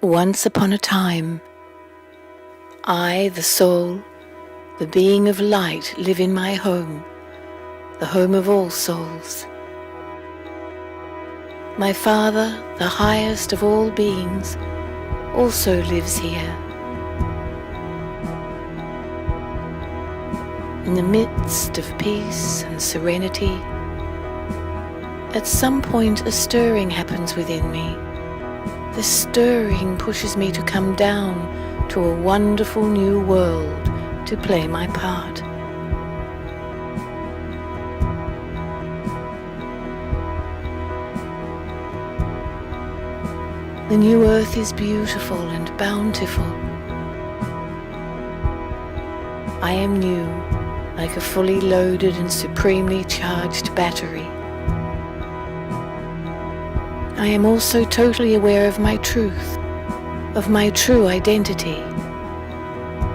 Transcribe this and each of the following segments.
Once upon a time, I, the soul, the being of light, live in my home, the home of all souls. My Father, the highest of all beings, also lives here. In the midst of peace and serenity, at some point a stirring happens within me. This stirring pushes me to come down to a wonderful new world to play my part. The new earth is beautiful and bountiful. I am new, like a fully loaded and supremely charged battery. I am also totally aware of my truth, of my true identity,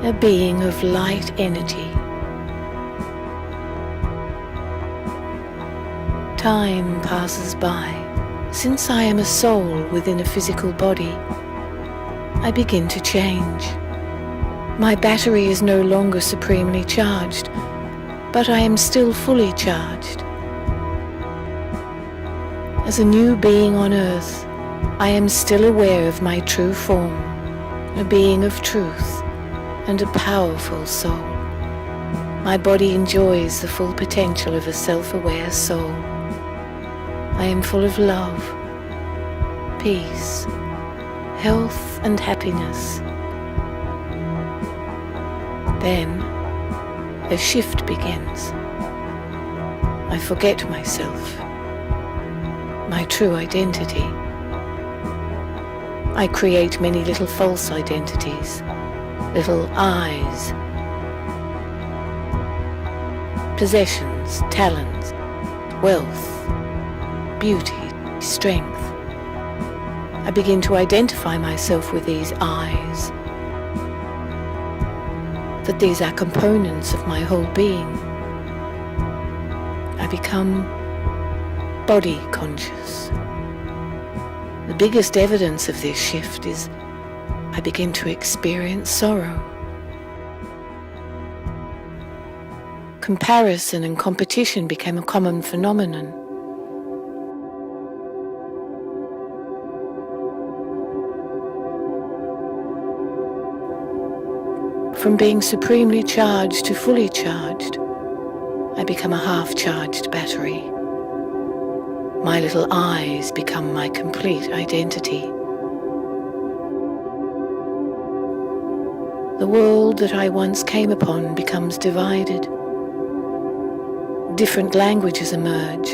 a being of light energy. Time passes by. Since I am a soul within a physical body, I begin to change. My battery is no longer supremely charged, but I am still fully charged. As a new being on earth, I am still aware of my true form, a being of truth and a powerful soul. My body enjoys the full potential of a self-aware soul. I am full of love, peace, health and happiness. Then a shift begins. I forget myself, my true identity. I create many little false identities, little I's, possessions, talents, wealth, beauty, strength. I begin to identify myself with these I's, that these are components of my whole being. I become body conscious. The biggest evidence of this shift is I begin to experience sorrow. Comparison and competition became a common phenomenon. From being supremely charged to fully charged, I become a half-charged battery. My little I's become my complete identity. The world that I once came upon becomes divided. Different languages emerge.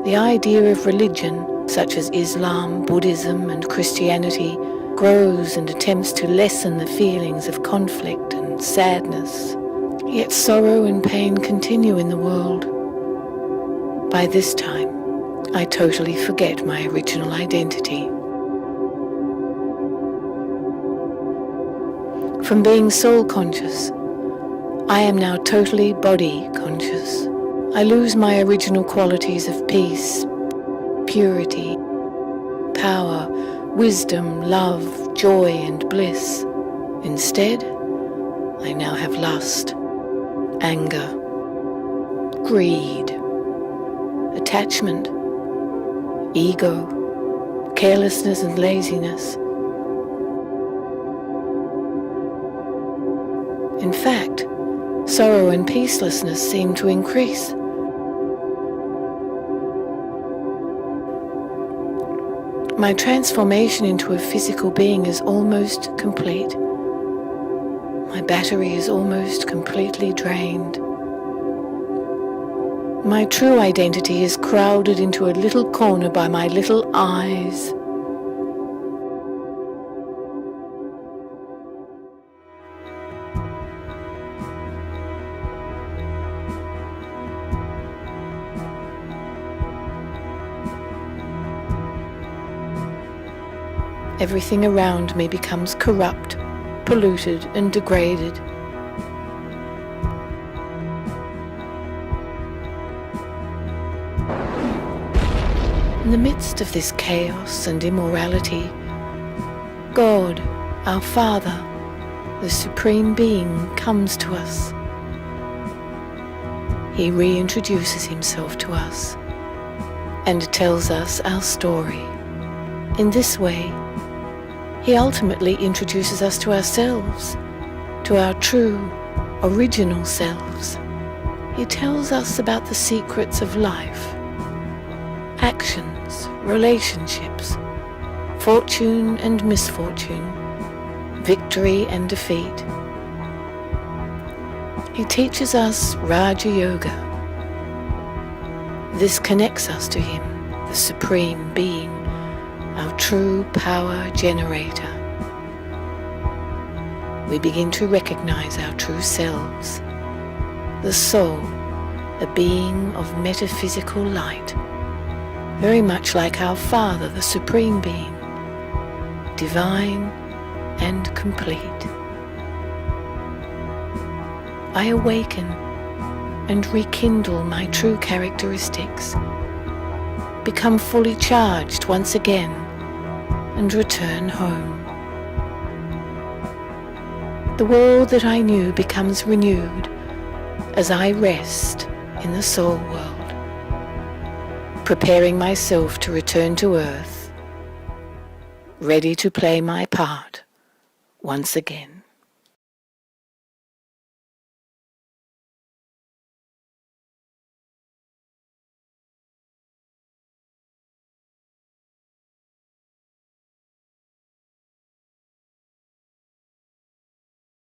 The idea of religion, such as Islam, Buddhism, and Christianity, grows and attempts to lessen the feelings of conflict and sadness. Yet sorrow and pain continue in the world. By this time, I totally forget my original identity. From being soul conscious, I am now totally body conscious. I lose my original qualities of peace, purity, power, wisdom, love, joy, and bliss. Instead, I now have lust, anger, greed, attachment, ego, carelessness and laziness. In fact, sorrow and peacelessness seem to increase. My transformation into a physical being is almost complete. My battery is almost completely drained. My true identity is crowded into a little corner by my little I's. Everything around me becomes corrupt, polluted, and degraded. In the midst of this chaos and immorality, God, our Father, the Supreme Being, comes to us. He reintroduces himself to us and tells us our story. In this way, he ultimately introduces us to ourselves, to our true, original selves. He tells us about the secrets of life, actions, relationships, fortune and misfortune, victory and defeat. He teaches us Raja Yoga. This connects us to him, the Supreme Being, our true power generator. We begin to recognize our true selves, the soul, a being of metaphysical light, very much like our Father, the Supreme Being, divine and complete. I awaken and rekindle my true characteristics, become fully charged once again, and return home. The world that I knew becomes renewed as I rest in the soul world, preparing myself to return to earth, ready to play my part once again.